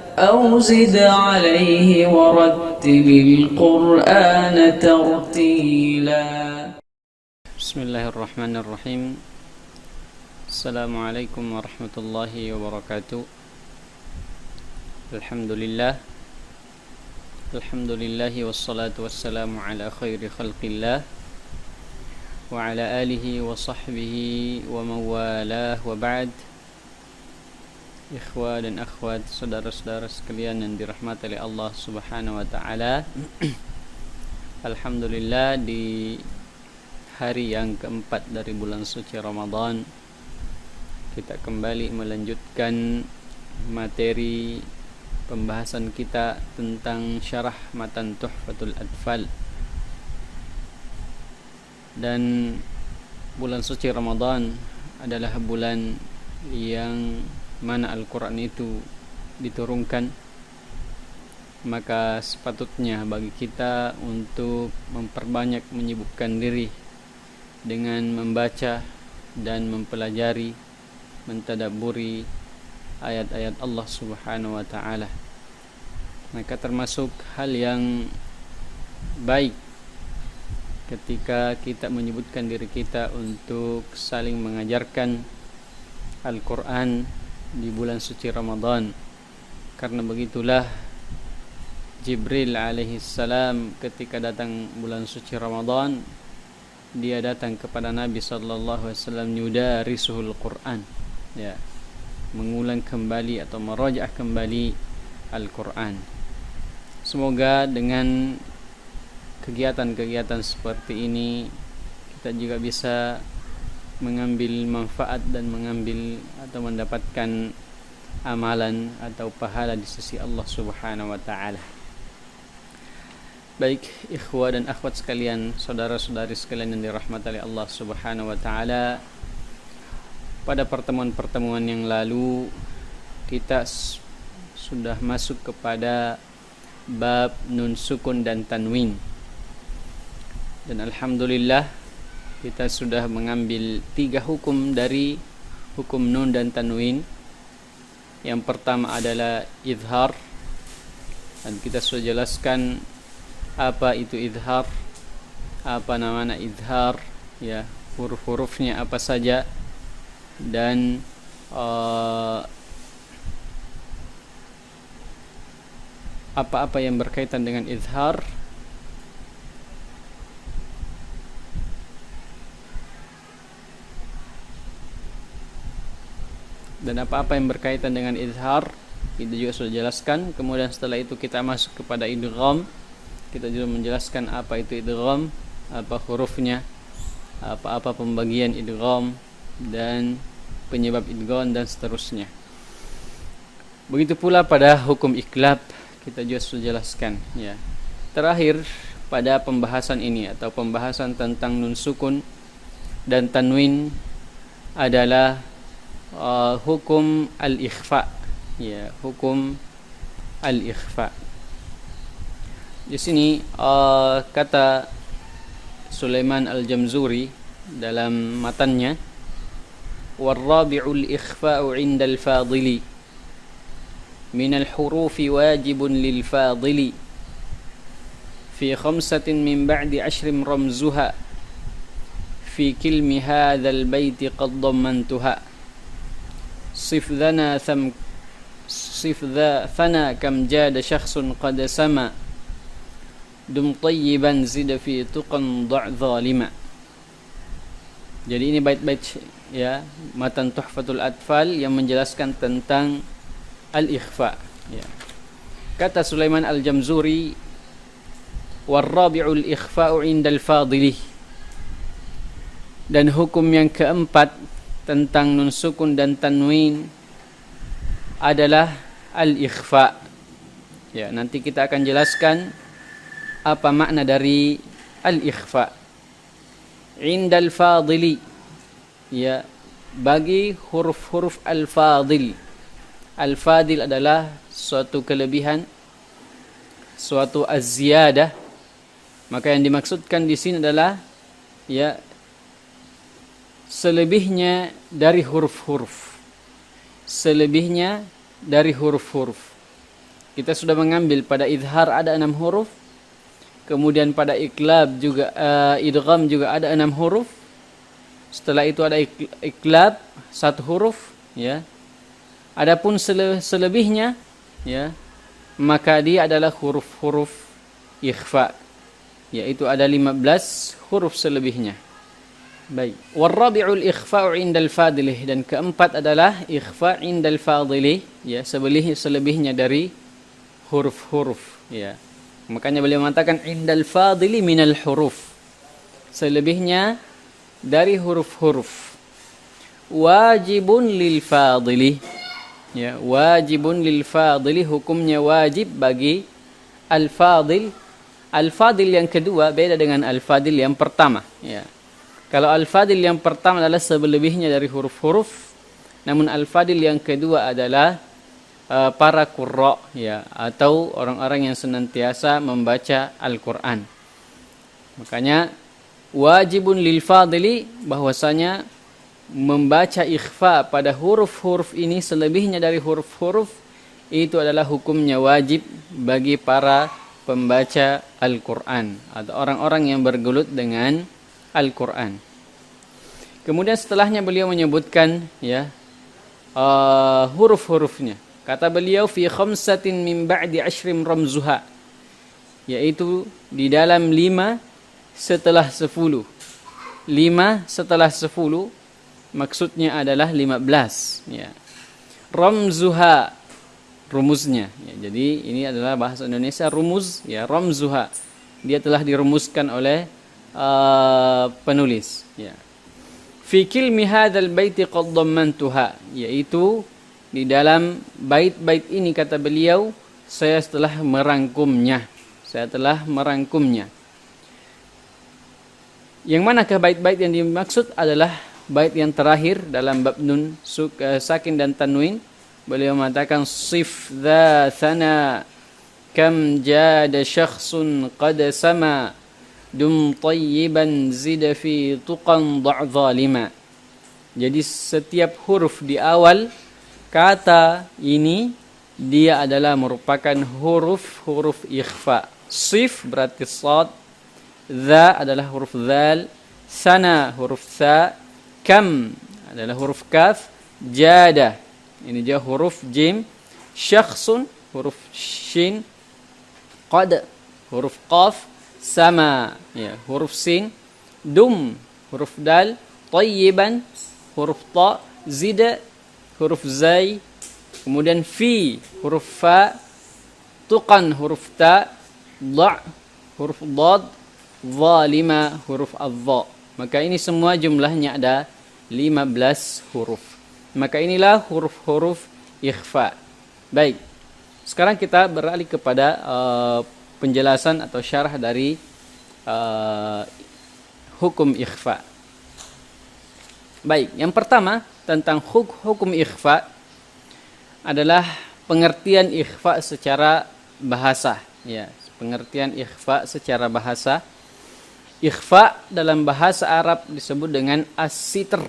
أو زد عليه ورتل القرآن ترتيلا. بسم الله الرحمن الرحيم. السلام عليكم ورحمة الله وبركاته. الحمد لله والصلاة والسلام على خير خلق الله وعلى آله وصحبه ومن والاه وبعد. Ikhwah dan akhwat, saudara-saudara sekalian yang dirahmati oleh Allah Subhanahu wa taala. Alhamdulillah, di hari yang keempat dari bulan suci Ramadan, kita kembali melanjutkan materi pembahasan kita tentang syarah matan Tuhfatul Atfal. Dan bulan suci Ramadan adalah bulan yang mana Al-Quran itu diturunkan, maka sepatutnya bagi kita untuk memperbanyak menyibukkan diri dengan membaca dan mempelajari, mentadabburi ayat-ayat Allah Subhanahu wa taala. Maka termasuk hal yang baik ketika kita menyebutkan diri kita untuk saling mengajarkan Al-Quran di bulan suci Ramadan, karena begitulah Jibril alaihissalam ketika datang bulan suci Ramadan, dia datang kepada Nabi sallallahu alaihi wasallam yudarisuhul Quran, ya, mengulang kembali atau merajaah kembali Al-Quran. Semoga dengan kegiatan-kegiatan seperti ini kita juga bisa mengambil manfaat dan mengambil atau mendapatkan amalan atau pahala di sisi Allah Subhanahu wa taala. Baik, ikhwah dan akhwat sekalian, saudara-saudari sekalian yang dirahmati oleh Allah Subhanahu wa taala. Pada pertemuan-pertemuan yang lalu kita sudah masuk kepada bab nun sukun dan tanwin. Dan alhamdulillah kita sudah mengambil 3 hukum dari hukum nun dan tanwin. Yang pertama adalah izhar, dan kita sudah jelaskan apa itu izhar, apa namanya izhar, ya, huruf-hurufnya apa saja, dan apa-apa yang berkaitan dengan izhar. Dan apa-apa yang berkaitan dengan izhar kita juga sudah jelaskan. Kemudian setelah itu kita masuk kepada idgham. Kita juga menjelaskan apa itu idgham, apa hurufnya, apa-apa pembagian idgham dan penyebab idgham dan seterusnya. Begitu pula pada hukum iklab kita juga sudah jelaskan, ya. Terakhir pada pembahasan ini atau pembahasan tentang nun sukun dan tanwin adalah hukum al-ikhfa, ya, hukum al-ikhfa. Di sini kata Sulaiman Al-Jamzuri dalam matannya, "War-rabi'ul ikhfa'u 'inda al-fadili min al-hurufi wajibun lil-fadili fi khamsatin min ba'di 'ashrin ramzuha fi kilmi hadzal baiti qad dammantuha صف ذا ثنا كم جاد شخص قد سما دم طيبا زد في تقى ضع ظالما." Jadi ini bait-bait, ya, matan Tuhfatul Atfal yang menjelaskan tentang al-ikhfa, ya. Kata Sulaiman Al-Jamzuri, "War-rabi'ul ikhfa'u 'inda al-fadili." Dan hukum yang keempat tentang nun sukun dan tanwin adalah al-ikhfa. Ya, nanti kita akan jelaskan apa makna dari al-ikhfa. Indal fadili, ya, bagi huruf-huruf al-fadil. Al-fadil adalah suatu kelebihan, suatu az-ziyadah. Maka yang dimaksudkan di sini adalah, ya, selebihnya dari huruf-huruf. Selebihnya dari huruf-huruf. kita sudah mengambil pada izhar ada 6 huruf, kemudian pada iqlab juga idgham juga ada 6 huruf. Setelah itu ada iqlab 1 huruf, ya. Adapun selebihnya, ya, maka dia adalah huruf-huruf ikhfa, yaitu ada 15 huruf selebihnya. Baik. Warabi'ul ikhfa'u 'indal fadilih, dan keempat adalah ikhfa' 'indal fadilih, ya, selebihnya dari huruf-huruf, ya. Makanya beliau mengatakan 'indal fadili minal huruf. Selebihnya dari huruf-huruf. Wajibun lil fadili, ya, wajibun lil fadili, hukumnya wajib bagi al-fadil. Al-fadil yang kedua beda dengan al-fadil yang pertama, ya. Kalau al-fadil yang pertama adalah selebihnya dari huruf-huruf, namun al-fadil yang kedua adalah para qurra, ya, atau orang-orang yang senantiasa membaca Al-Qur'an. Makanya wajibun lil fadili, bahwasanya membaca ikhfa pada huruf-huruf ini, selebihnya dari huruf-huruf, itu adalah hukumnya wajib bagi para pembaca Al-Qur'an atau orang-orang yang bergelut dengan Al-Qur'an. Kemudian setelahnya beliau menyebutkan, ya, huruf-hurufnya. Kata beliau fi khamsatin min ba'di ashrim ramzuha, yaitu di dalam 5 setelah 10. 5 setelah 10 maksudnya adalah 15, ya. Ramzuha, rumusnya, ya. Jadi ini adalah bahasa Indonesia rumus, ya, ramzuha. Dia telah dirumuskan oleh penulis, ya. Fi kilmi hadzal baiti qad dammantuha, yaitu di dalam bait-bait ini, kata beliau, saya telah merangkumnya. Saya telah merangkumnya. Yang manakah bait-bait yang dimaksud adalah bait yang terakhir dalam bab nun sakin dan tanwin. Beliau mengatakan sif dha thana kam jada syakhsun qad sama dum tayyiban zida fi tuqan da' zalima. Jadi setiap huruf di awal kata ini dia adalah merupakan huruf-huruf ikhfa. Sif berarti sad, dha adalah huruf dzal, sana huruf sa, kam adalah huruf kaf, jada ini dia huruf jim, syakhsun huruf shin, qad huruf qaf, sama, ya, huruf sin, dum huruf dal, tayyiban huruf ta, zida huruf zai, kemudian fi huruf fa, tuqan huruf ta, da' huruf dad, zalima huruf adza. Maka ini semua jumlahnya ada 15 huruf. Maka inilah huruf-huruf ikhfa. Baik. Sekarang kita beralih kepada penjelasan atau syarah dari hukum ikhfa. Baik, yang pertama tentang hukum ikhfa adalah pengertian ikhfa secara bahasa, ya, pengertian ikhfa secara bahasa. Ikhfa dalam bahasa Arab disebut dengan as-sitr,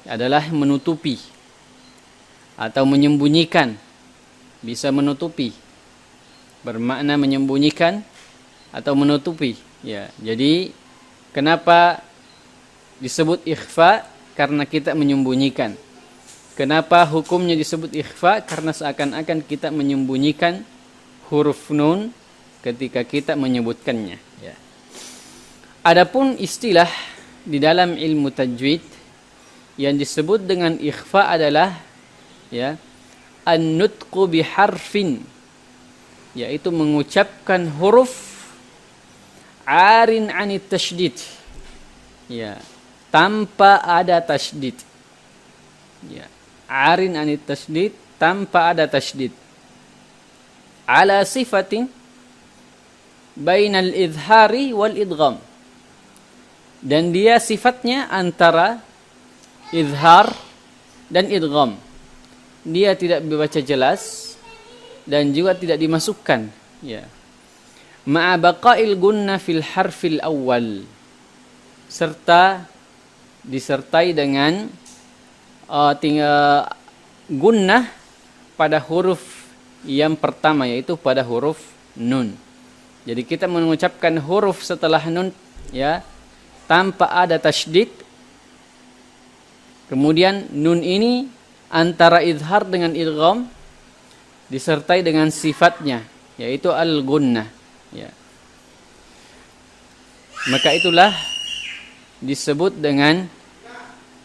adalah menutupi atau menyembunyikan. Bisa menutupi, bermakna menyembunyikan atau menutupi, ya. Jadi kenapa disebut ikhfa? Karena kita menyembunyikan. Kenapa hukumnya disebut ikhfa? Karena seakan-akan kita menyembunyikan huruf nun ketika kita menyebutkannya, ya. Adapun istilah di dalam ilmu tajwid yang disebut dengan ikhfa adalah, ya, an-nutqu biharfin, yaitu mengucapkan huruf arin anit tasydid, ya, tanpa ada tasydid, ya, arin anit tasydid, tanpa ada tasydid, ala sifatin bainal izhari wal idgham, dan dia sifatnya antara izhar dan idgham. Dia tidak dibaca jelas dan juga tidak dimasukkan, ya. Ma'a baqa'il gunna fil harfil awal, serta disertai dengan gunnah pada huruf yang pertama, yaitu pada huruf nun. Jadi kita mengucapkan huruf setelah nun ya tanpa ada tasydid. Kemudian nun ini antara izhar dengan idgham disertai dengan sifatnya, yaitu al-gunnah ya. Maka itulah disebut dengan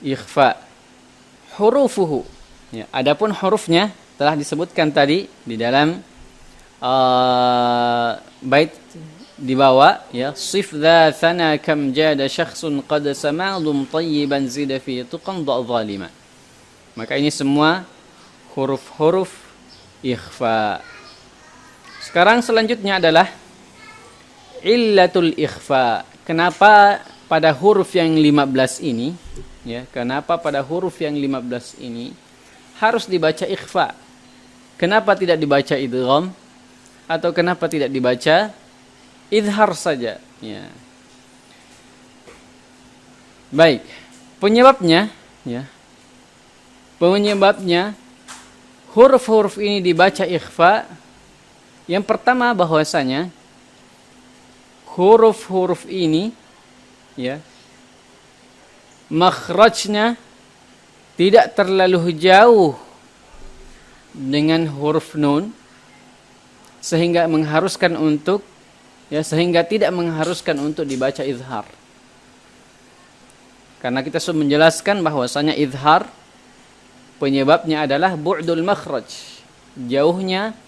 ikhfa. Hurufuhu ya, adapun hurufnya telah disebutkan tadi di dalam bait di bawah ya, sif dha thana kam jada syakhsun qad samadum tayyiban zida fi tuqan dha zalima. Maka ini semua huruf-huruf ikhfa. Sekarang selanjutnya adalah illatul ikhfa. Kenapa pada huruf yang 15 ini ya, kenapa pada huruf yang 15 ini harus dibaca ikhfa? Kenapa tidak dibaca idgham? Atau kenapa tidak dibaca izhar saja ya. Baik, penyebabnya ya. Penyebabnya huruf-huruf ini dibaca ikhfa. Yang pertama bahwasanya huruf-huruf ini ya makhrajnya tidak terlalu jauh dengan huruf nun sehingga mengharuskan untuk sehingga tidak mengharuskan untuk dibaca izhar. Karena kita sudah menjelaskan bahwasanya izhar penyebabnya adalah bu'dul makhraj, jauhnya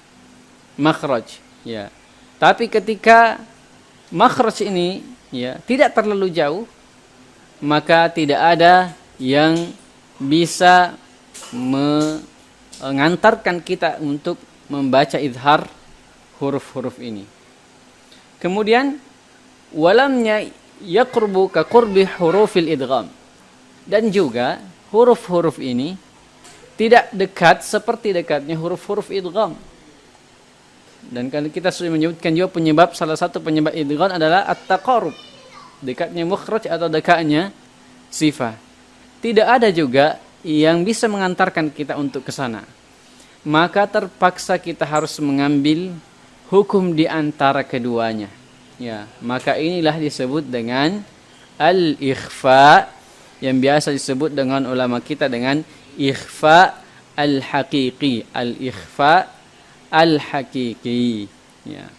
makhraj ya. Tapi ketika makhraj ini ya tidak terlalu jauh, maka tidak ada yang bisa mengantarkan kita untuk membaca izhar huruf-huruf ini. Kemudian walamnya yaqrubu ka qurbi hurufil idgham. Dan juga huruf-huruf ini tidak dekat seperti dekatnya huruf-huruf idgham. Dan kalau kita sudah menyebutkan juga penyebab, salah satu penyebab idgham adalah at-taqarrub, dekatnya mukhraj atau dekatnya sifat. Tidak ada juga yang bisa mengantarkan kita untuk ke sana. Maka terpaksa kita harus mengambil hukum di antara keduanya. Ya, maka inilah disebut dengan al-ikhfa, yang biasa disebut dengan ulama kita dengan ikhfa al-haqiqi, al-ikhfa al-haqiqi. Ya.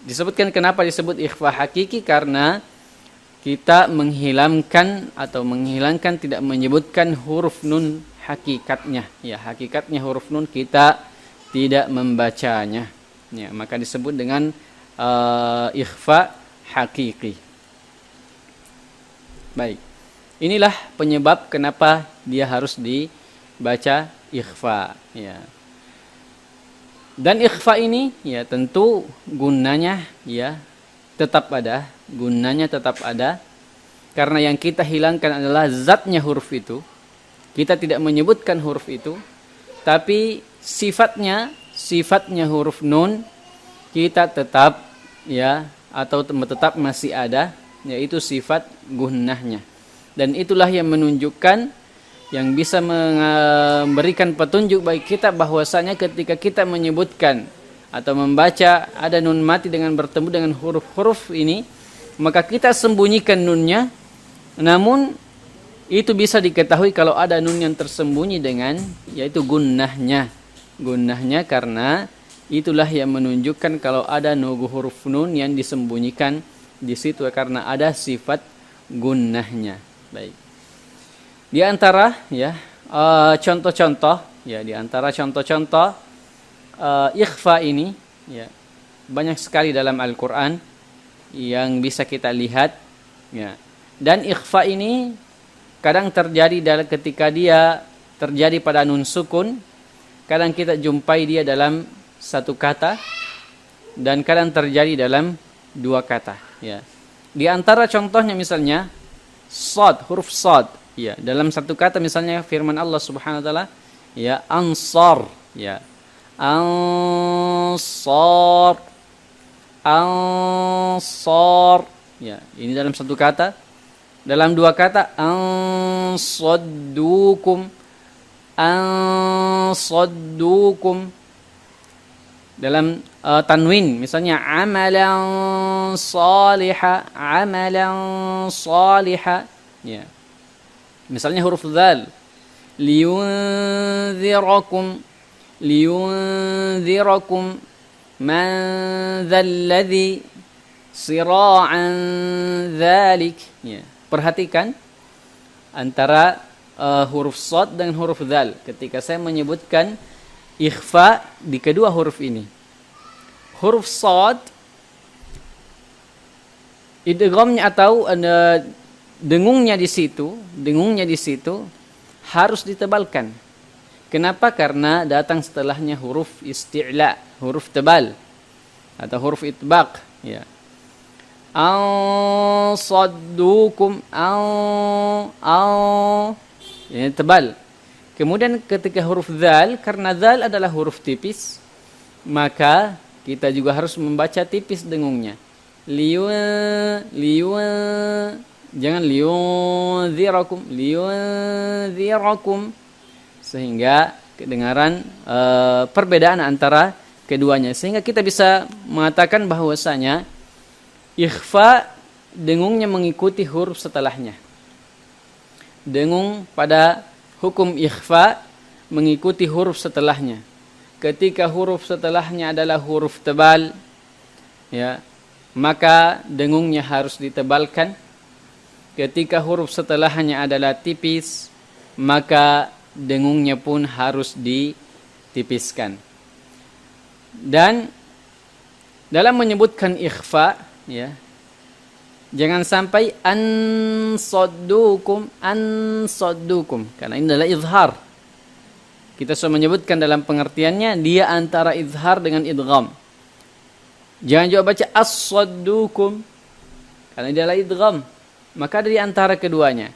Disebutkan kenapa disebut ikhfa hakiki, karena kita menghilangkan tidak menyebutkan huruf nun hakikatnya. Ya, hakikatnya huruf nun kita tidak membacanya. Ya, maka disebut dengan ikhfa hakiki. Baik. Inilah penyebab kenapa dia harus dibaca ikhfa. Ya. Dan ikhfa ini ya tentu gunanya ya tetap ada, karena yang kita hilangkan adalah zatnya huruf itu. Kita tidak menyebutkan huruf itu, tapi sifatnya huruf nun kita tetap ya, atau tetap masih ada, yaitu sifat gunnahnya. Dan itulah yang menunjukkan, yang bisa memberikan petunjuk bagi kita bahwasanya ketika kita menyebutkan atau membaca ada nun mati dengan bertemu dengan huruf-huruf ini, maka kita sembunyikan nunnya. Namun itu bisa diketahui kalau ada nun yang tersembunyi dengan, yaitu gunnahnya, karena itulah yang menunjukkan kalau ada huruf nun yang disembunyikan di situ karena ada sifat gunnahnya. Baik. Di antara contoh-contoh ikhfa ini ya banyak sekali dalam Al-Qur'an yang bisa kita lihat ya. Dan ikhfa ini kadang terjadi ketika dia terjadi pada nun sukun, kadang kita jumpai dia dalam satu kata, dan kadang terjadi dalam dua kata ya. Di antara contohnya misalnya sad, huruf sad ya, dalam satu kata misalnya firman Allah Subhanahu wa taala ya ansar ya. Ansar ya, ini dalam satu kata. Dalam dua kata ansaddukum Dalam tanwin misalnya amalan salihah ya. Misalnya huruf dzal liyunzirakum man dzalladzi sira'an dzalik ya. Perhatikan antara huruf shad dan huruf dzal ketika saya menyebutkan ikhfa di kedua huruf ini. Huruf shad idghamnya atau dengungnya di situ harus ditebalkan. Kenapa? Karena datang setelahnya huruf isti'la, huruf tebal atau huruf itbaq ya. Saddukum ini tebal. Kemudian ketika huruf dzal, karena dzal adalah huruf tipis, maka kita juga harus membaca tipis dengungnya. Jangan liyunzirakum sehingga kedengaran perbedaan antara keduanya, sehingga kita bisa mengatakan bahwasanya ikhfa dengungnya mengikuti huruf setelahnya. Dengung pada hukum ikhfa mengikuti huruf setelahnya. Ketika huruf setelahnya adalah huruf tebal, ya, maka dengungnya harus ditebalkan. Ketika huruf setelahnya adalah tipis, maka dengungnya pun harus ditipiskan. Dan dalam menyebutkan ikhfa, ya, jangan sampai ansoddukum karena ini adalah izhar. Kita sudah menyebutkan dalam pengertiannya dia antara izhar dengan idgham. Jangan juga baca as-saddukum karena ini adalah idgham. Maka dari antara keduanya.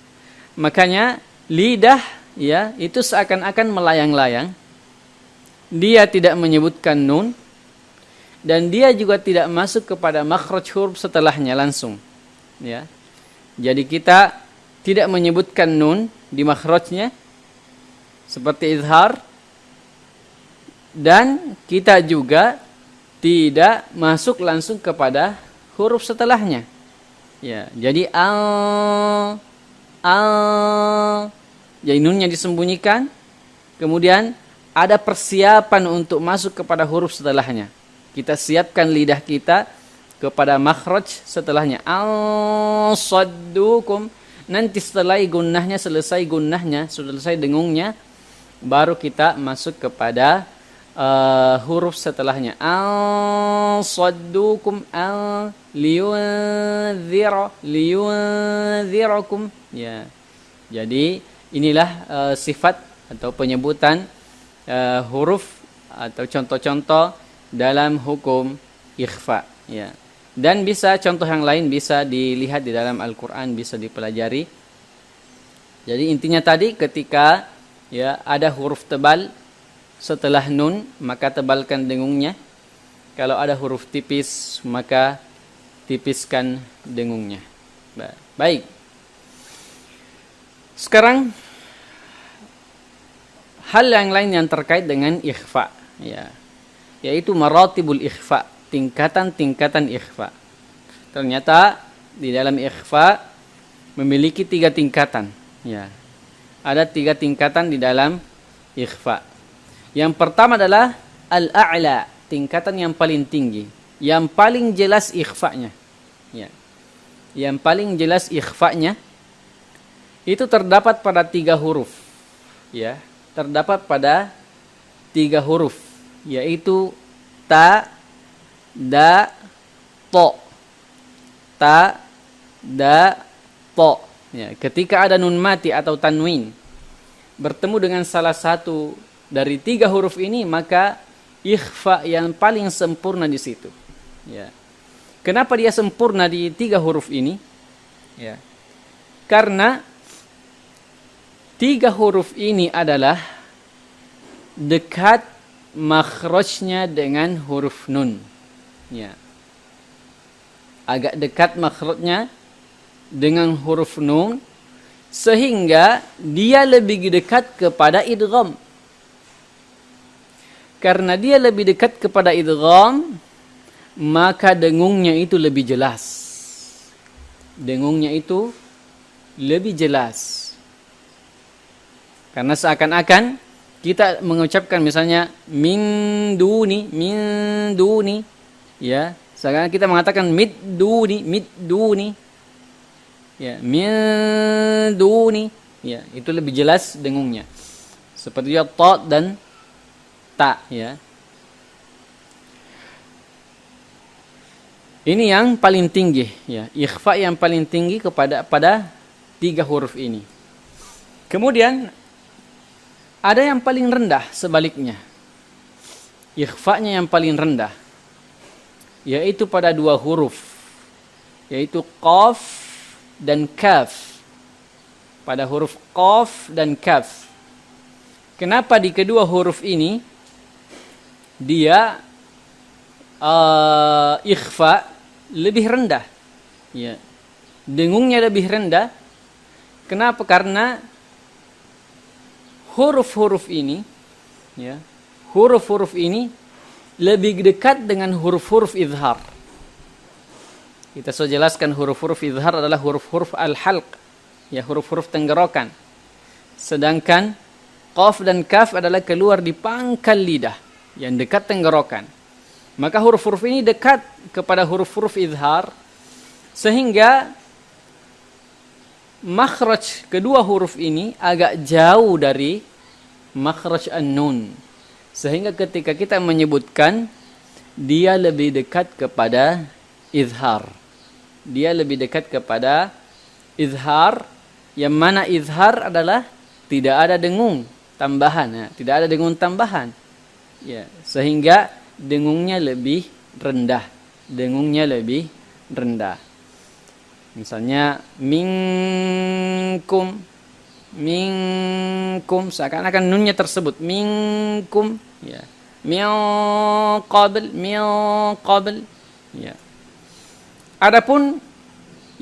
Makanya lidah ya itu seakan-akan melayang-layang. Dia tidak menyebutkan nun dan dia juga tidak masuk kepada makhraj huruf setelahnya langsung. Ya. Jadi kita tidak menyebutkan nun di makhrajnya seperti izhar, dan kita juga tidak masuk langsung kepada huruf setelahnya. Ya, jadi jadi nunnya disembunyikan, kemudian ada persiapan untuk masuk kepada huruf setelahnya. Kita siapkan lidah kita kepada makhraj setelahnya. Saddukum. Nanti setelah gunnahnya selesai dengungnya, baru kita masuk kepada huruf setelahnya. Saddukum liyunzirakum. Ya. Jadi inilah sifat atau penyebutan huruf atau contoh-contoh dalam hukum ikhfa, ya. Dan bisa contoh yang lain bisa dilihat di dalam Al-Qur'an, bisa dipelajari. Jadi intinya tadi ketika ya ada huruf tebal setelah nun, maka tebalkan dengungnya. Kalau ada huruf tipis, maka tipiskan dengungnya. Baik. Sekarang hal yang lain yang terkait dengan ikhfa, ya. Yaitu maratibul ikhfa, tingkatan-tingkatan ikhfa. Ternyata di dalam ikhfa memiliki 3 tingkatan, ya. Ada 3 tingkatan di dalam ikhfa. Yang pertama adalah al-a'la, tingkatan yang paling tinggi, yang paling jelas ikhfanya, ya. Yang paling jelas ikhfanya itu terdapat pada 3 huruf, ya. Terdapat pada 3 huruf, yaitu ta, da, to. Ta, da, to. Ya, ketika ada nun mati atau tanwin bertemu dengan salah satu dari 3 huruf ini, maka ikhfa yang paling sempurna di situ. Ya. Kenapa dia sempurna di 3 huruf ini? Ya. Karena 3 huruf ini adalah dekat makhrajnya dengan huruf nun. Ya. Agak dekat makhrajnya dengan huruf nun, sehingga dia lebih dekat kepada idgham. karena dia lebih dekat kepada idgham, maka dengungnya itu lebih jelas. Dengungnya itu lebih jelas. Karena seakan-akan kita mengucapkan misalnya min duni, ya. Seakan kita mengatakan mid duni, ya, min duni, ya, itu lebih jelas dengungnya. Seperti ya ta dan ta, ya. Ini yang paling tinggi, ya, ikhfa yang paling tinggi pada 3 huruf ini. Kemudian ada yang paling rendah sebaliknya. Ikhfa-nya yang paling rendah, yaitu pada 2 huruf, yaitu qaf dan kaf. Pada huruf qaf dan kaf. Kenapa di kedua huruf ini dia ikhfa lebih rendah? Ya. Dengungnya lebih rendah. Kenapa? Karena huruf-huruf ini, ya, huruf-huruf ini lebih dekat dengan huruf-huruf izhar. Kita sudah jelaskan huruf-huruf izhar adalah huruf-huruf al-halq, ya, huruf-huruf tenggorokan. Sedangkan qaf dan kaf adalah keluar di pangkal lidah yang dekat tenggorokan. Maka huruf-huruf ini dekat kepada huruf-huruf izhar, sehingga makhraj kedua huruf ini agak jauh dari makhraj an-nun. Sehingga ketika kita menyebutkan, dia lebih dekat kepada izhar. Dia lebih dekat kepada izhar, yang mana izhar adalah tidak ada dengung tambahan, ya, tidak ada dengung tambahan. Ya, sehingga dengungnya lebih rendah. Dengungnya lebih rendah. Misalnya minkum, seakan-akan nunnya tersebut minkum, ya. Min qabl, ya. Adapun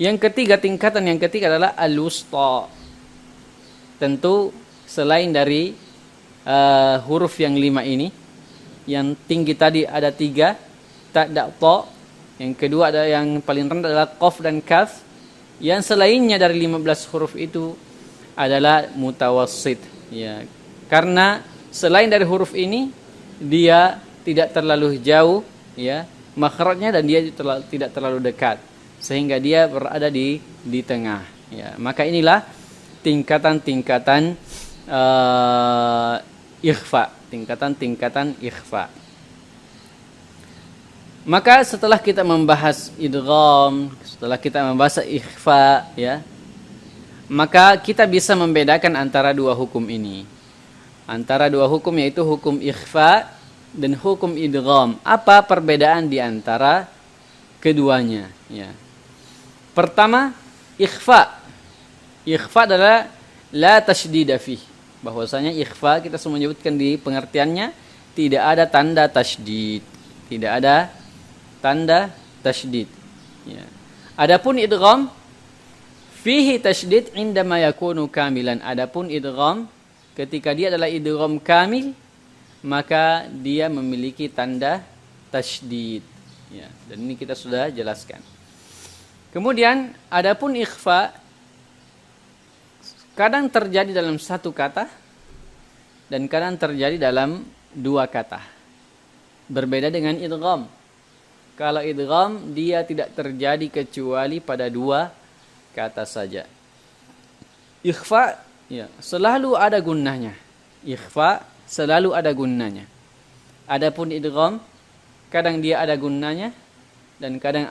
yang ketiga, tingkatan yang ketiga adalah al-wusta. Tentu selain dari huruf yang 5 ini, yang tinggi tadi ada 3, ta, da, ta. Yang kedua ada yang paling rendah adalah qaf dan kaf. Yang selainnya dari 15 huruf itu adalah mutawassit, ya. Karena selain dari huruf ini dia tidak terlalu jauh, ya, makhrajnya, dan dia tidak terlalu dekat, sehingga dia berada di tengah, ya. Maka inilah tingkatan-tingkatan ikhfa, tingkatan-tingkatan ikhfa. Maka setelah kita membahas idgham, setelah kita membahas ikhfa, ya, maka kita bisa membedakan antara 2 hukum ini. Antara 2 hukum, yaitu hukum ikhfa dan hukum idgham. Apa perbedaan di antara keduanya, ya? Pertama, ikhfa. Ikhfa adalah la tasydida fih. Bahwasanya ikhfa kita semua menyebutkan di pengertiannya tidak ada tanda tasydid. Tidak ada tanda tasydid, ya. Adapun idgham fihi tasydid indama yakunu kamilan. Adapun idgham ketika dia adalah idgham kamil, maka dia memiliki tanda tasydid, ya. Dan ini kita sudah jelaskan. Kemudian adapun ikhfa kadang terjadi dalam 1 kata dan kadang terjadi dalam 2 kata. Berbeda dengan idgham. Kalau idgham dia tidak terjadi kecuali pada 2 kata saja. Ikhfa, ya, selalu ada gunnahnya. Ikhfa selalu ada gunnahnya. Adapun idgham kadang dia ada gunnahnya dan kadang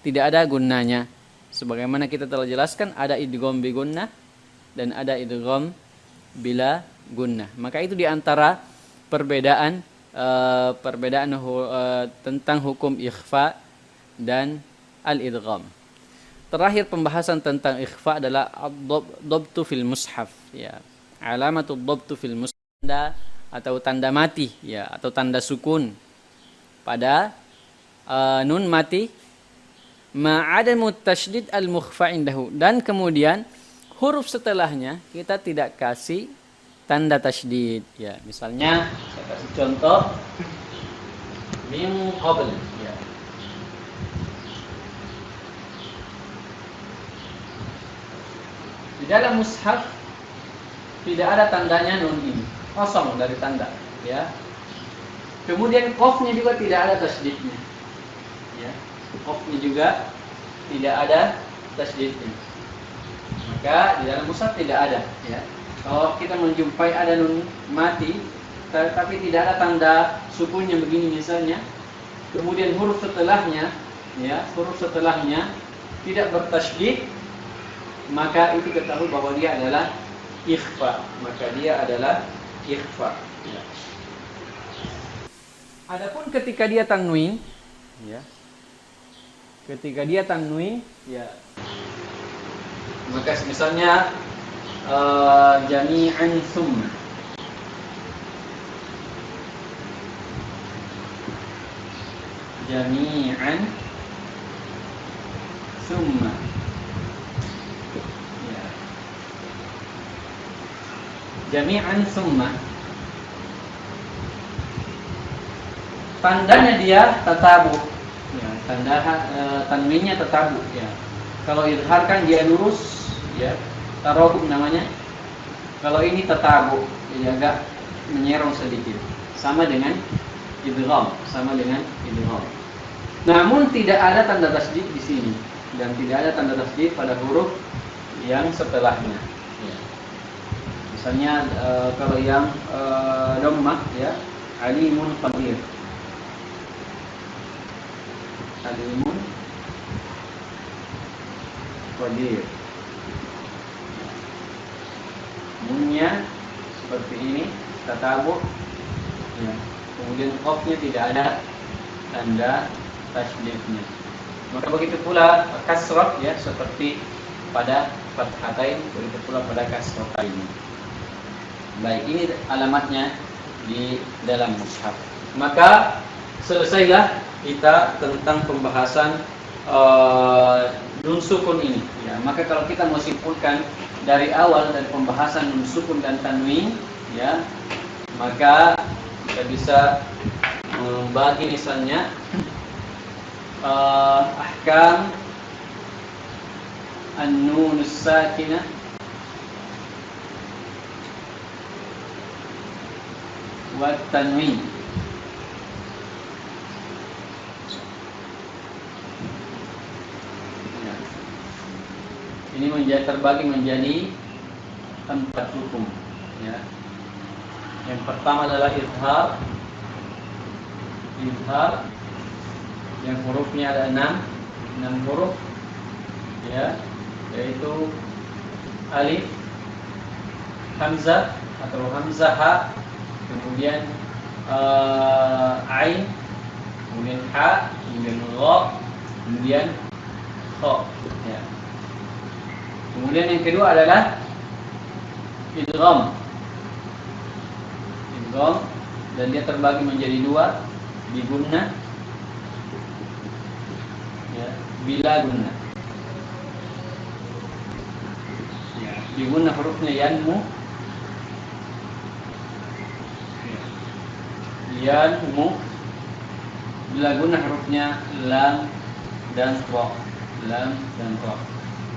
tidak ada gunnahnya. Sebagaimana kita telah jelaskan, ada idgham bi gunnah dan ada idgham bila gunnah. Maka itu di antara perbedaan tentang hukum ikhfa dan al-idgham. Terakhir pembahasan tentang ikhfa adalah ad-dhabtu fil mushaf, ya. Alamatud dhabtu fil mushaf, atau tanda mati, ya, atau tanda sukun pada nun mati ma'adamu tasydid al-mukhfa indahu, dan kemudian huruf setelahnya kita tidak kasih tanda tasydid. Ya, misalnya saya kasih contoh min qabl ya. Di dalam mushaf tidak ada tandanya nun ini, kosong dari tanda ya. Kemudian qafnya juga tidak ada tasydidnya ya. Qafnya juga tidak ada tasydidnya. Maka di dalam mushaf tidak ada ya. Kalau kita menjumpai ada nun mati tapi tidak ada tanda sukunnya begini misalnya, kemudian huruf setelahnya ya, huruf setelahnya tidak bertasydid, maka itu ketahui bahwa dia adalah ikhfa, maka dia adalah ikhfa ya. Adapun ketika dia tanwin ya, ketika dia tanwin ya, maka misalnya jami'an summa, jami'an summa ya. Jami'an summa tandanya dia tatabu ya, tanda tanwinnya tatabu ya. Kalau izhar kan dia lurus ya, tarokub namanya. Kalau ini tatabu jadi agak menyerong sedikit, sama dengan idgham, sama dengan idgham. Namun tidak ada tanda tasydid di sini dan tidak ada tanda tasydid pada huruf yang setelahnya ya. Misalnya kalau yang dhammah ya, alimun qadir, alimun qadir. Munnya seperti ini, tatabu ya. Kemudian qafnya tidak ada tanda tasydidnya. Maka begitu pula kasrah ya, seperti pada fathatain, begitu pula pada kasratain. Baik, ini alamatnya di dalam mushaf. Maka selesailah kita tentang pembahasan nun sukun ini ya. Maka kalau kita mau simpulkan dari awal dari pembahasan nun sukun dan tanwin ya, maka kita bisa membagi misalnya ahkam an-nun as-sakinah wa tanwin. Ini terbagi menjadi 4 hukum ya. Yang pertama adalah izhar. Izhar yang hurufnya ada 6 huruf ya, yaitu alif, hamzah atau hamzah ha, kemudian ain, kemudian ha, kemudian gha, kemudian kha ya. Kemudian yang kedua adalah idgham. Idgham dan dia terbagi menjadi 2, bi gunnah ya, bila gunnah. Ya, bi gunnah hurufnya yanmu. Ya. Yanmu. Bila gunnah hurufnya lam dan ra. Lam dan ra.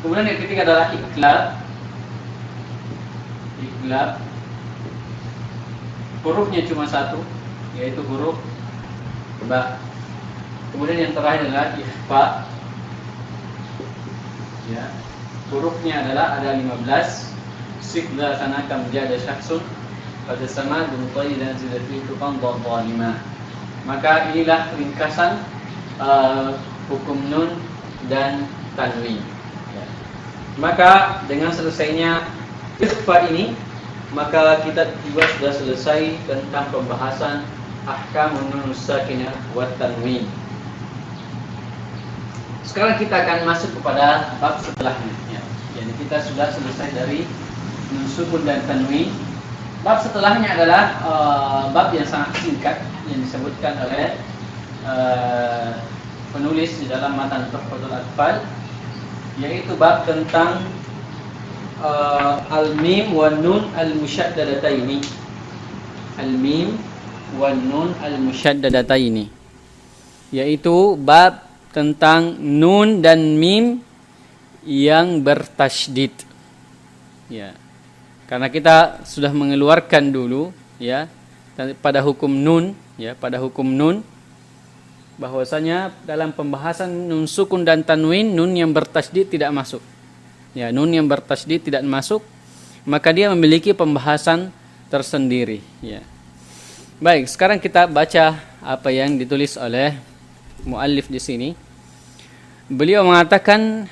Kemudian yang ketiga adalah iqlab. Iqlab hurufnya cuma 1, yaitu huruf ba. Kemudian yang terakhir adalah ikhfa ya. Hurufnya adalah ada 15. Sikda sanaka menjadi syakhsun pada sama duntai dan zidati itu kan dhalima. Maka inilah ringkasan hukum nun dan tanwin. Maka dengan selesainya ikhfa ini, maka kita juga sudah selesai tentang pembahasan ahkamun nun sakinah wa tanwin. Sekarang kita akan masuk kepada bab setelahnya ya. Jadi kita sudah selesai dari nun sukun dan tanwin. Bab setelahnya adalah bab yang sangat singkat yang disebutkan oleh penulis di dalam matan Tuhfatul Atfal, yaitu bab tentang al-mim wan nun al-musyaddadataini. Al-mim wan nun al-musyaddadataini, yaitu bab tentang nun dan mim yang bertasydid. Ya. Karena kita sudah mengeluarkan dulu ya pada hukum nun, ya, pada hukum nun bahwasanya dalam pembahasan nun sukun dan tanwin, nun yang bertasydid tidak masuk. Ya, nun yang bertasydid tidak masuk, maka dia memiliki pembahasan tersendiri, ya. Baik, sekarang kita baca apa yang ditulis oleh muallif di sini. Beliau mengatakan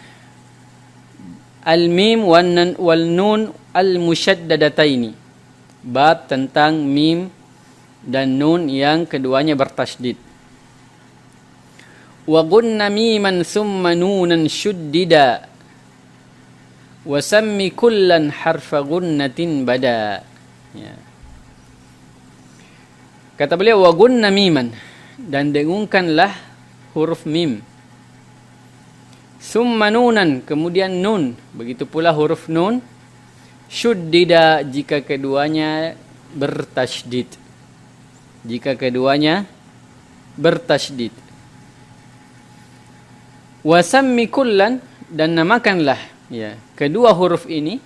al-mim wal nun al-musyaddadataini. Bab tentang mim dan nun yang keduanya bertasydid. Wa gunna miman thumma nunan syuddida wa sammi kullan harfa gunnatin bada. Ya. Kata beliau wa gunna miman, dan dengungkanlah huruf mim. Thumma nunan, kemudian nun, begitu pula huruf nun. Syuddida, jika keduanya bertasydid. Jika keduanya bertasydid. Wasammi kullan, dan namakanlah ya kedua huruf ini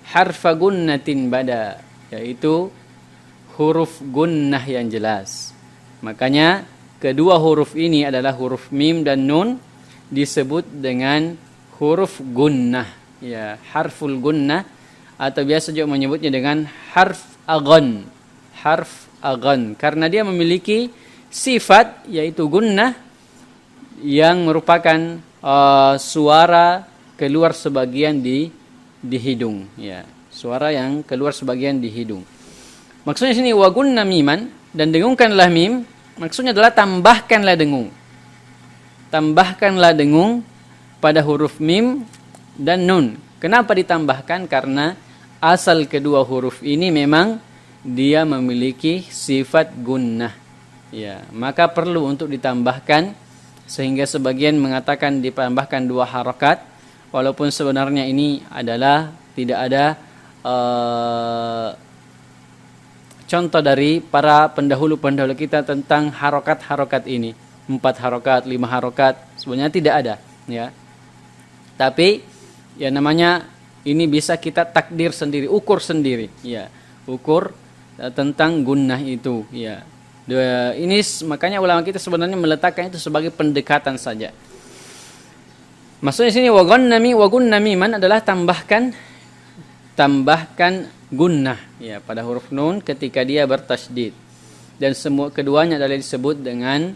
harfa gunnatin bada, yaitu huruf gunnah yang jelas. Makanya kedua huruf ini adalah huruf mim dan nun disebut dengan huruf gunnah, ya, harful gunnah, atau biasa juga menyebutnya dengan harf aghan. Harf aghan karena dia memiliki sifat yaitu gunnah yang merupakan suara keluar sebagian di hidung, ya, suara yang keluar sebagian di hidung. Maksudnya sini wa gunna miman, dan dengungkanlah mim, maksudnya adalah tambahkanlah dengung. Tambahkanlah dengung pada huruf mim dan nun. Kenapa ditambahkan? Karena asal kedua huruf ini memang dia memiliki sifat gunnah, ya, maka perlu untuk ditambahkan. Sehingga sebagian mengatakan ditambahkan 2 harakat, walaupun sebenarnya ini adalah tidak ada contoh dari para pendahulu-pendahulu kita tentang harokat-harokat ini. 4 harokat, 5 harokat, sebenarnya tidak ada, ya. Tapi ya namanya ini bisa kita takdir sendiri, ukur sendiri, ya. Ukur tentang gunnah itu, ya. Ini makanya ulama kita sebenarnya meletakkan itu sebagai pendekatan saja. Maksudnya sini wa gunna miman adalah tambahkan gunnah, ya, pada huruf nun ketika dia bertasydid, dan semua keduanya adalah disebut dengan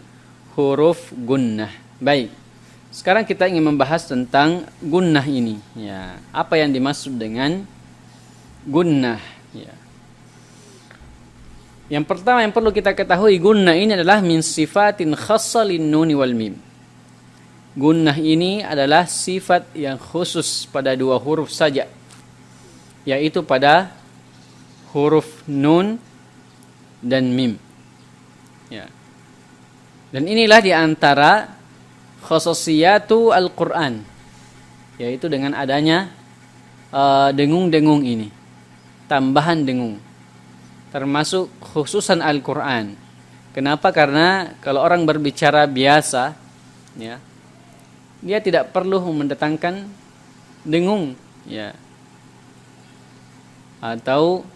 huruf gunnah. Baik, sekarang kita ingin membahas tentang gunnah ini, ya, apa yang dimaksud dengan gunnah, ya. Yang pertama yang perlu kita ketahui, gunnah ini adalah min sifatin khassa lin nuni wal mim. Gunnah ini adalah sifat yang khusus pada 2 huruf saja, yaitu pada huruf nun dan mim, ya. Dan inilah diantara khususiyatu Al-Quran, yaitu dengan adanya dengung-dengung ini, tambahan dengung, termasuk khususan Al-Quran. Kenapa? Karena kalau orang berbicara biasa, ya, dia tidak perlu mendatangkan dengung, ya. Atau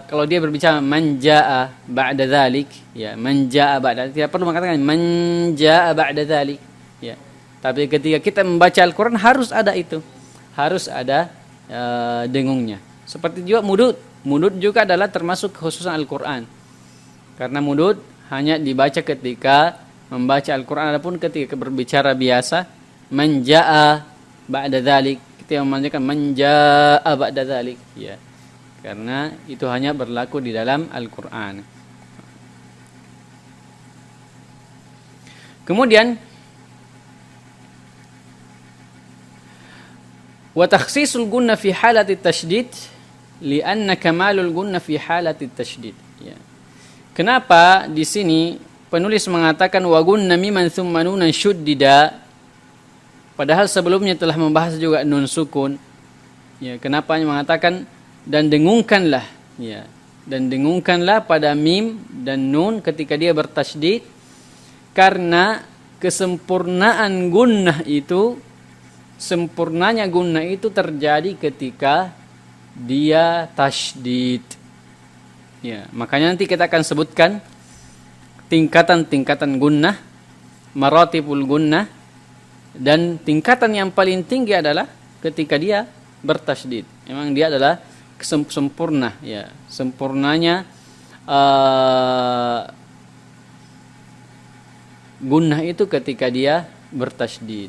kalau dia berbicara manjaa ba'da dzalik, ya, manjaa ba'da, tidak perlu mengatakan manjaa ba'da dzalik, ya. Tapi ketika kita membaca Al-Quran harus ada itu, harus ada dengungnya. Seperti juga mudud. Mudud juga adalah termasuk khususan Al-Quran. Karena mudud hanya dibaca ketika membaca Al-Quran, adapun ketika berbicara biasa, manjaa ba'da dzalik, kita memanjangkan manjaa ba'da dzalik, ya. Karena itu hanya berlaku di dalam Al-Quran. Kemudian wa takhsisul gunna fi halati tasydid li'anna kamalul gunna fi halati tasydid, ya. Kenapa di sini penulis mengatakan wa gunna miman thumma nunan syuddida, padahal sebelumnya telah membahas juga nun sukun, Ya, kenapa mengatakan dan dengungkanlah, ya. Dan dengungkanlah pada mim dan nun ketika dia bertasydid, karena kesempurnaan gunnah itu, sempurnanya gunnah itu terjadi ketika dia tasydid. Ya, makanya nanti kita akan sebutkan tingkatan-tingkatan gunnah, maratibul gunnah, dan tingkatan yang paling tinggi adalah ketika dia bertasydid. Memang dia adalah sempurna, ya, sempurnanya gunnah itu ketika dia bertasydid.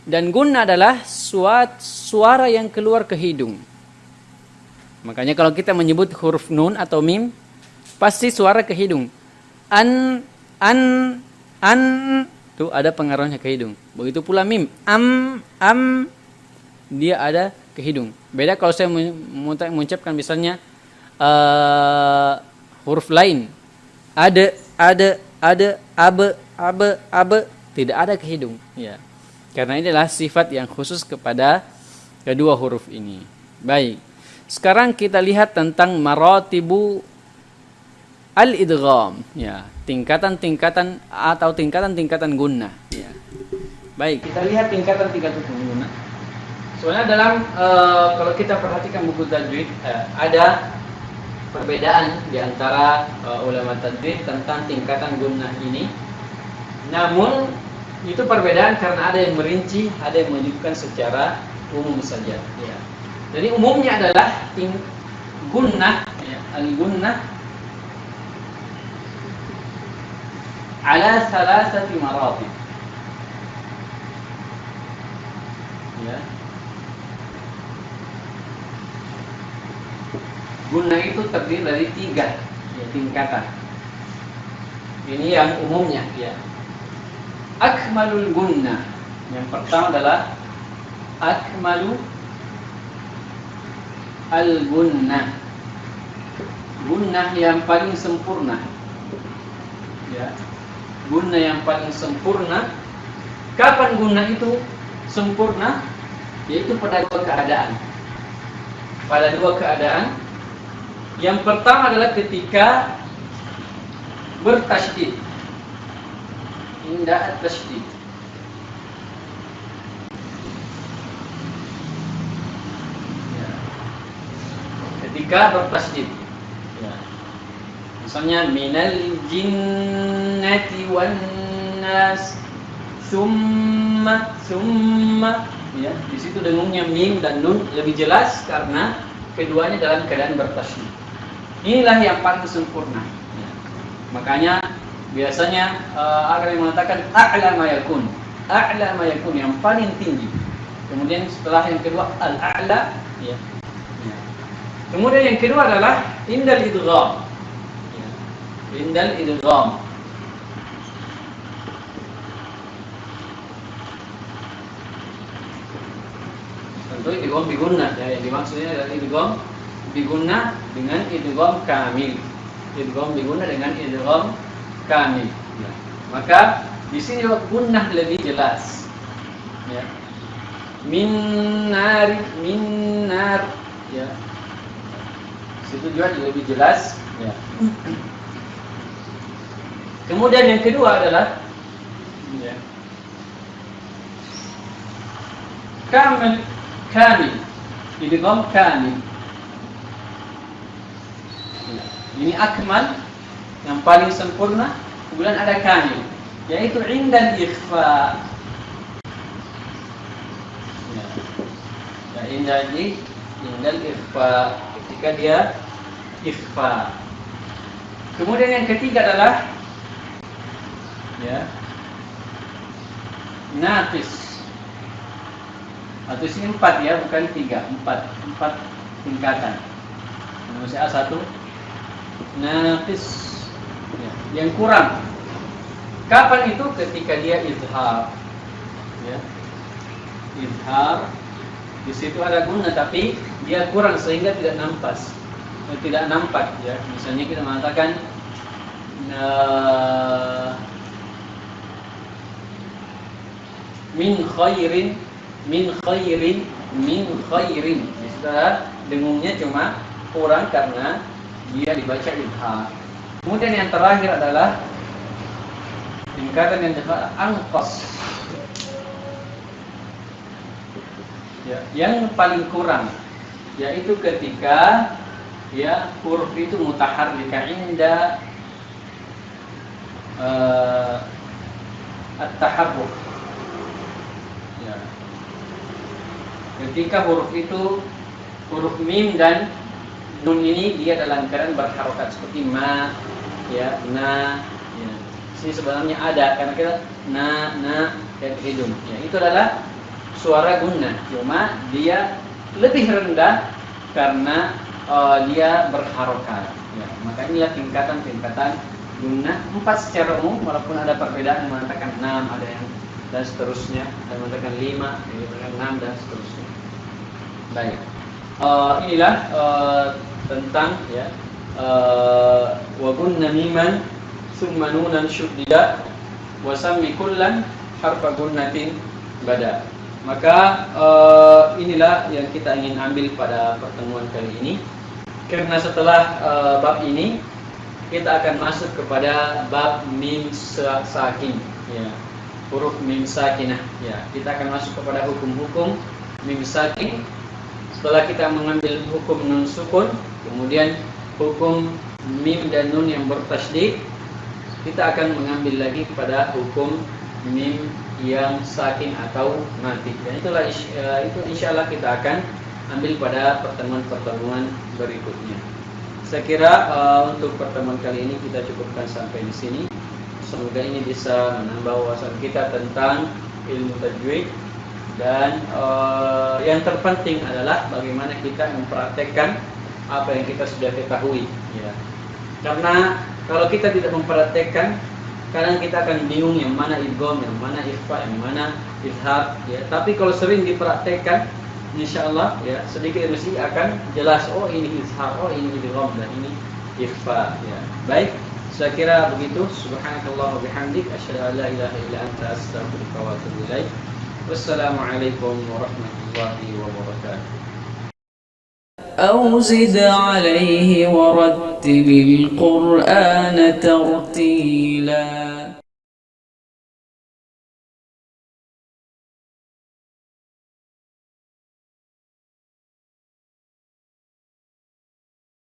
Dan gunnah adalah suara yang keluar ke hidung. Makanya kalau kita menyebut huruf nun atau mim, pasti suara ke hidung. An itu ada pengaruhnya ke hidung. Begitu pula mim, am dia ada ke hidung. Beda kalau saya mengucapkan misalnya huruf lain, ada, abe, tidak ada ke hidung. Ya, karena ini adalah sifat yang khusus kepada kedua huruf ini. Baik, sekarang kita lihat tentang maratibu al-idgham. Ya, tingkatan-tingkatan atau tingkatan-tingkatan gunnah. Ya. Baik, kita lihat tingkatan-tingkatan gunnah. Soalnya dalam kalau kita perhatikan buku tajwid, ada perbedaan di antara ulama tajwid tentang tingkatan gunnah ini. Namun itu perbedaan karena ada yang merinci, ada yang menyebutkan secara umum saja. Ya. Jadi umumnya adalah gunnah, ya, al-gunnah ala salasati maratib. Ya. Gunnah itu terdiri dari 3 ya, tingkatan. Ini yang umumnya, ya. Akmalul gunnah. Yang pertama adalah akmalu al-gunnah. Gunnah yang paling sempurna. Ya. Gunnah yang paling sempurna. Kapan gunnah itu sempurna? Yaitu pada 2 keadaan. Pada 2 keadaan. Yang pertama adalah ketika bertasydid. Indah at-tasydid. Ya. Ketika bertasydid. Ya. Misalnya minal jinnati wan nas summa, ya, di situ dengungnya mim dan nun lebih jelas karena keduanya dalam keadaan bertasydid. Inilah yang paling sempurna. Ya. Makanya biasanya ada yang mengatakan a'la ma yakun. A'la ma yakun yang paling tinggi. Kemudian setelah yang kedua al-a'la, ya. Ya. Kemudian yang kedua adalah indal idgham. Ya. Indal idgham. Tentu idgham bigunnah, ya, yang dimaksudnya adalah idgham bigunnah dengan idgham kamil. Idgham bigunnah dengan idgham kamil. Ya. Maka di sini gunnah lebih jelas. Ya. Min nar, ya. Situ juga lebih jelas. Ya. Kemudian yang kedua adalah, ya, kamil, idgham kamil. Ini akmal yang paling sempurna, kemudian ada kamil, yaitu indal ikhfa. Ya, indal ikhfa, ketika dia ikhfa. Kemudian yang ketiga adalah, ya, naqis. Atau sini 4 ya, bukan 3, 4 tingkatan. Masih A1 naqis, ya, yang kurang. Kapan itu? Ketika dia izhar, ya. Izhar, di situ ada gunnah tapi dia kurang sehingga tidak nampak, ya. Misalnya kita mengatakan min khairin min khairin. Setelah dengungnya cuma kurang karena dia dibaca idhar. Kemudian yang terakhir adalah tingkatan yang disebut anqas. Ya, yang paling kurang yaitu ketika ya huruf itu mutaharrika inda at-taharruk. Ya. Ketika huruf itu huruf mim dan nun ini dia dalam keadaan berharokat seperti ma, ya, na, ya. Ini sebenarnya ada karena kita na dan hidung. Ya, itu adalah suara gunnah, cuma dia lebih rendah karena dia berharokat. Ya, maka inilah tingkatan-tingkatan gunnah 4 secara umum, walaupun ada perbedaan mengatakan 6, ada yang dan seterusnya, ada yang mengatakan 5, ada yang mengatakan 6 dan seterusnya. Baik, inilah tentang ya wa gunna miman summa nunan syuddida wa sammi kullan harfa gunnatin bada. Maka inilah yang kita ingin ambil pada pertemuan kali ini. Karena setelah bab ini kita akan masuk kepada bab mim sakin, ya, huruf mim sakinah. Ya, kita akan masuk kepada hukum-hukum mim sakin. Setelah kita mengambil hukum nun sukun, kemudian hukum mim dan nun yang bertasydid, kita akan mengambil lagi pada hukum mim yang sakin atau mati. Dan itulah itu insyaallah kita akan ambil pada pertemuan-pertemuan berikutnya. Saya kira untuk pertemuan kali ini kita cukupkan sampai di sini. Semoga ini bisa menambah wawasan kita tentang ilmu tajwid, dan yang terpenting adalah bagaimana kita mempraktekkan apa yang kita sudah ketahui, ya. Karena kalau kita tidak mempraktekkan, kadang kita akan bingung yang mana idgham, yang mana ikhfa, yang mana izhar, ya. Tapi kalau sering dipraktekkan, insyaallah ya sedikit demi sedikit akan jelas, oh ini izhar, oh ini idgham, dan ini ikhfa, ya. Baik, saya kira begitu. Subhanakallah wa bihamdik, asyhadu an la ilaha illa anta, astaghfiruka wa atubu ilaik. Wassalamualaikum warahmatullahi wabarakatuh. أو زد عليه ورتل القرآن ترتيلا.